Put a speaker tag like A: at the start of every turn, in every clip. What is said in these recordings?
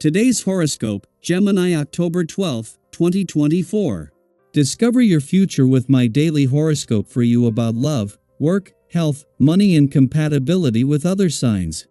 A: Today's horoscope, Gemini October 12, 2024. Discover your future with my daily horoscope for you about love, work, health, money and compatibility with other signs.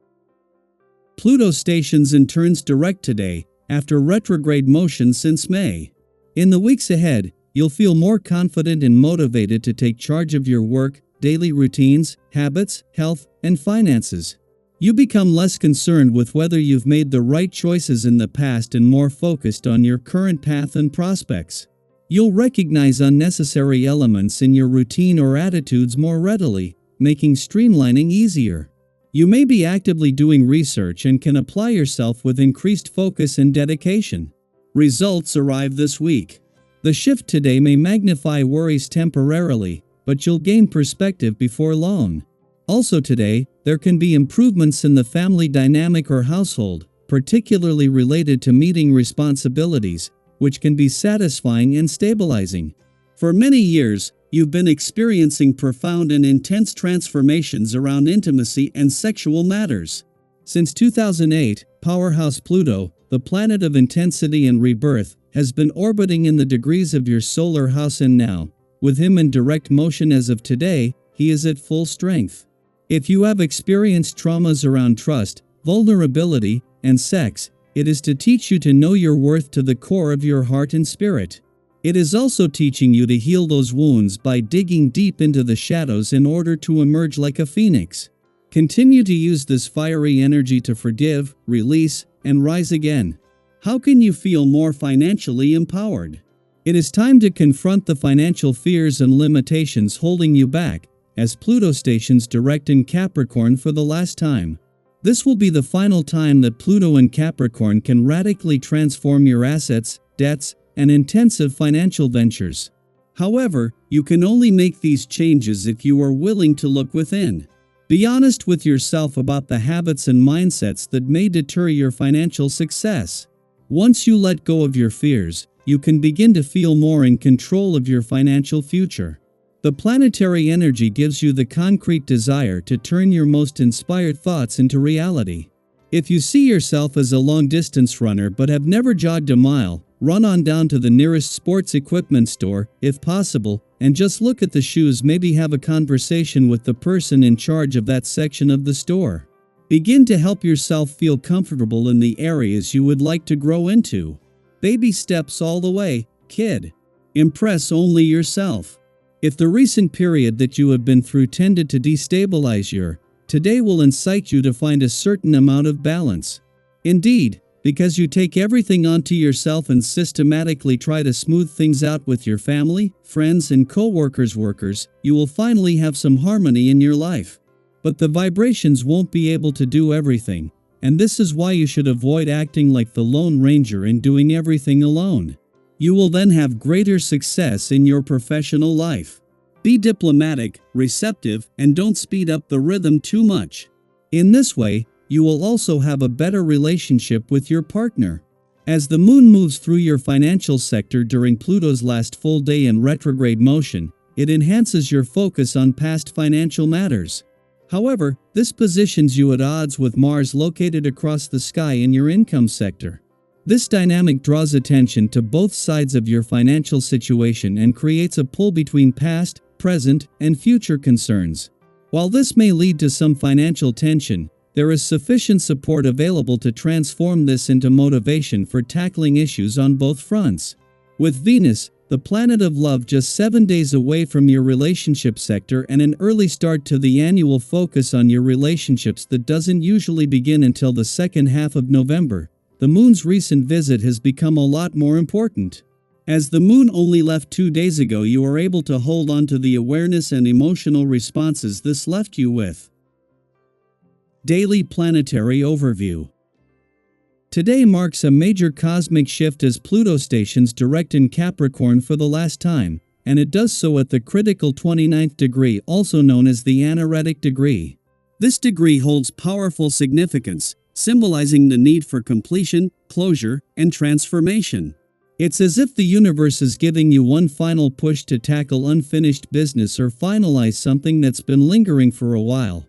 A: Pluto stations and turns direct today, after retrograde motion since May. In the weeks ahead, you'll feel more confident and motivated to take charge of your work, daily routines, habits, health, and finances. You become less concerned with whether you've made the right choices in the past and more focused on your current path and prospects. You'll recognize unnecessary elements in your routine or attitudes more readily, making streamlining easier. You may be actively doing research and can apply yourself with increased focus and dedication. Results arrive this week. The shift today may magnify worries temporarily, but you'll gain perspective before long. Also today, there can be improvements in the family dynamic or household, particularly related to meeting responsibilities, which can be satisfying and stabilizing. For many years, you've been experiencing profound and intense transformations around intimacy and sexual matters. Since 2008, powerhouse Pluto, the planet of intensity and rebirth, has been orbiting in the degrees of your solar house, and now, with him in direct motion as of today, he is at full strength. If you have experienced traumas around trust, vulnerability, and sex, it is to teach you to know your worth to the core of your heart and spirit. It is also teaching you to heal those wounds by digging deep into the shadows in order to emerge like a phoenix. Continue to use this fiery energy to forgive, release, and rise again. How can you feel more financially empowered? It is time to confront the financial fears and limitations holding you back, as Pluto stations direct in Capricorn for the last time. This will be the final time that Pluto in Capricorn can radically transform your assets, debts, and intensive financial ventures. However, you can only make these changes if you are willing to look within. Be honest with yourself about the habits and mindsets that may deter your financial success. Once you let go of your fears, you can begin to feel more in control of your financial future. The planetary energy gives you the concrete desire to turn your most inspired thoughts into reality. If you see yourself as a long-distance runner but have never jogged a mile, run on down to the nearest sports equipment store, if possible, and just look at the shoes. Maybe have a conversation with the person in charge of that section of the store. Begin to help yourself feel comfortable in the areas you would like to grow into. Baby steps all the way, kid. Impress only yourself. If the recent period that you have been through tended to destabilize you, today will incite you to find a certain amount of balance. Indeed, because you take everything onto yourself and systematically try to smooth things out with your family, friends, and workers, you will finally have some harmony in your life. But the vibrations won't be able to do everything, and this is why you should avoid acting like the Lone Ranger and doing everything alone. You will then have greater success in your professional life. Be diplomatic, receptive, and don't speed up the rhythm too much. In this way, you will also have a better relationship with your partner. As the moon moves through your financial sector during Pluto's last full day in retrograde motion, it enhances your focus on past financial matters. However, this positions you at odds with Mars located across the sky in your income sector. This dynamic draws attention to both sides of your financial situation and creates a pull between past, present, and future concerns. While this may lead to some financial tension, there is sufficient support available to transform this into motivation for tackling issues on both fronts. With Venus, the planet of love, just 7 days away from your relationship sector and an early start to the annual focus on your relationships that doesn't usually begin until the second half of November, the moon's recent visit has become a lot more important. As the moon only left 2 days ago, you are able to hold on to the awareness and emotional responses this left you with. Daily Planetary Overview. Today marks a major cosmic shift as Pluto stations direct in Capricorn for the last time, and it does so at the critical 29th degree, also known as the anaretic degree. This degree holds powerful significance, symbolizing the need for completion, closure, and transformation. It's as if the universe is giving you one final push to tackle unfinished business or finalize something that's been lingering for a while.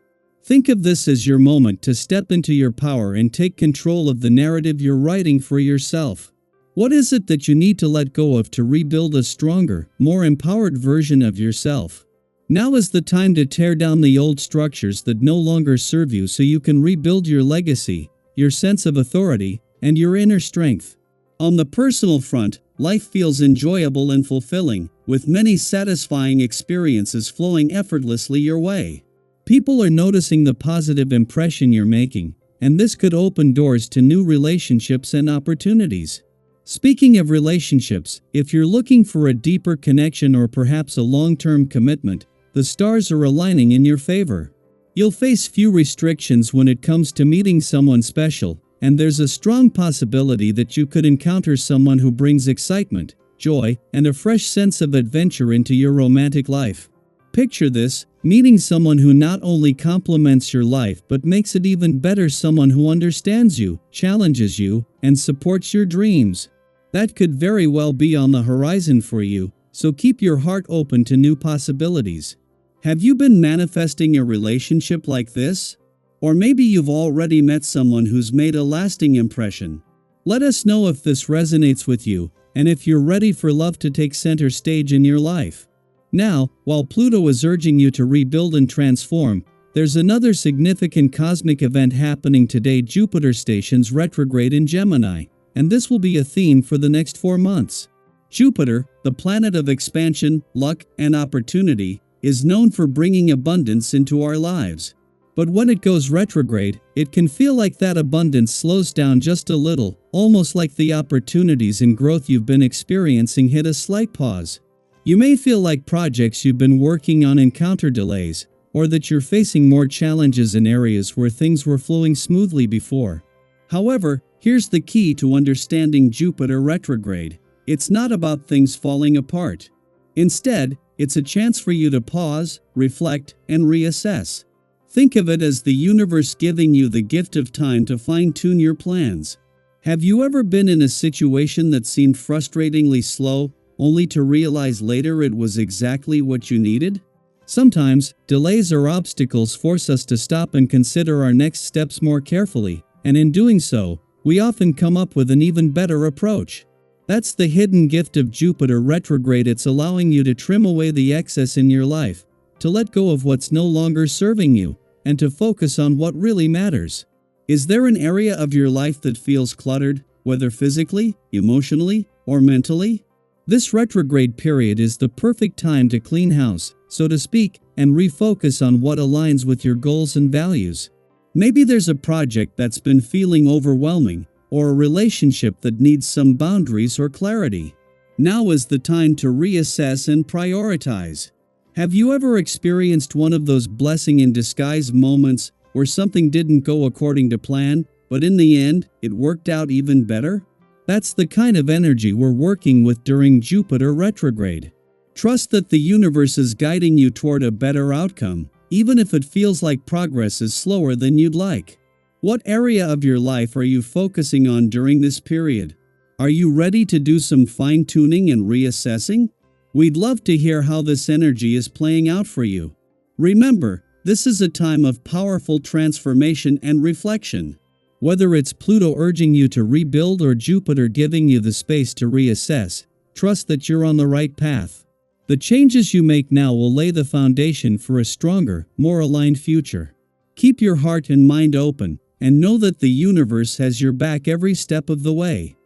A: Think of this as your moment to step into your power and take control of the narrative you're writing for yourself. What is it that you need to let go of to rebuild a stronger, more empowered version of yourself? Now is the time to tear down the old structures that no longer serve you so you can rebuild your legacy, your sense of authority, and your inner strength. On the personal front, life feels enjoyable and fulfilling, with many satisfying experiences flowing effortlessly your way. People are noticing the positive impression you're making, and this could open doors to new relationships and opportunities. Speaking of relationships, if you're looking for a deeper connection or perhaps a long-term commitment, the stars are aligning in your favor. You'll face few restrictions when it comes to meeting someone special, and there's a strong possibility that you could encounter someone who brings excitement, joy, and a fresh sense of adventure into your romantic life. Picture this, meeting someone who not only complements your life but makes it even better, someone who understands you, challenges you, and supports your dreams. That could very well be on the horizon for you, so keep your heart open to new possibilities. Have you been manifesting a relationship like this? Or maybe you've already met someone who's made a lasting impression. Let us know if this resonates with you, and if you're ready for love to take center stage in your life. Now, while Pluto is urging you to rebuild and transform, there's another significant cosmic event happening today. Jupiter stations retrograde in Gemini, and this will be a theme for the next 4 months. Jupiter, the planet of expansion, luck, and opportunity, is known for bringing abundance into our lives. But when it goes retrograde, it can feel like that abundance slows down just a little, almost like the opportunities and growth you've been experiencing hit a slight pause. You may feel like projects you've been working on encounter delays, or that you're facing more challenges in areas where things were flowing smoothly before. However, here's the key to understanding Jupiter retrograde. It's not about things falling apart. Instead, it's a chance for you to pause, reflect, and reassess. Think of it as the universe giving you the gift of time to fine-tune your plans. Have you ever been in a situation that seemed frustratingly slow, only to realize later it was exactly what you needed? Sometimes, delays or obstacles force us to stop and consider our next steps more carefully, and in doing so, we often come up with an even better approach. That's the hidden gift of Jupiter retrograde. It's allowing you to trim away the excess in your life, to let go of what's no longer serving you, and to focus on what really matters. Is there an area of your life that feels cluttered, whether physically, emotionally, or mentally? This retrograde period is the perfect time to clean house, so to speak, and refocus on what aligns with your goals and values. Maybe there's a project that's been feeling overwhelming, or a relationship that needs some boundaries or clarity. Now is the time to reassess and prioritize. Have you ever experienced one of those blessing in disguise moments where something didn't go according to plan, but in the end, it worked out even better? That's the kind of energy we're working with during Jupiter retrograde. Trust that the universe is guiding you toward a better outcome, even if it feels like progress is slower than you'd like. What area of your life are you focusing on during this period? Are you ready to do some fine-tuning and reassessing? We'd love to hear how this energy is playing out for you. Remember, this is a time of powerful transformation and reflection. Whether it's Pluto urging you to rebuild or Jupiter giving you the space to reassess, trust that you're on the right path. The changes you make now will lay the foundation for a stronger, more aligned future. Keep your heart and mind open, and know that the universe has your back every step of the way.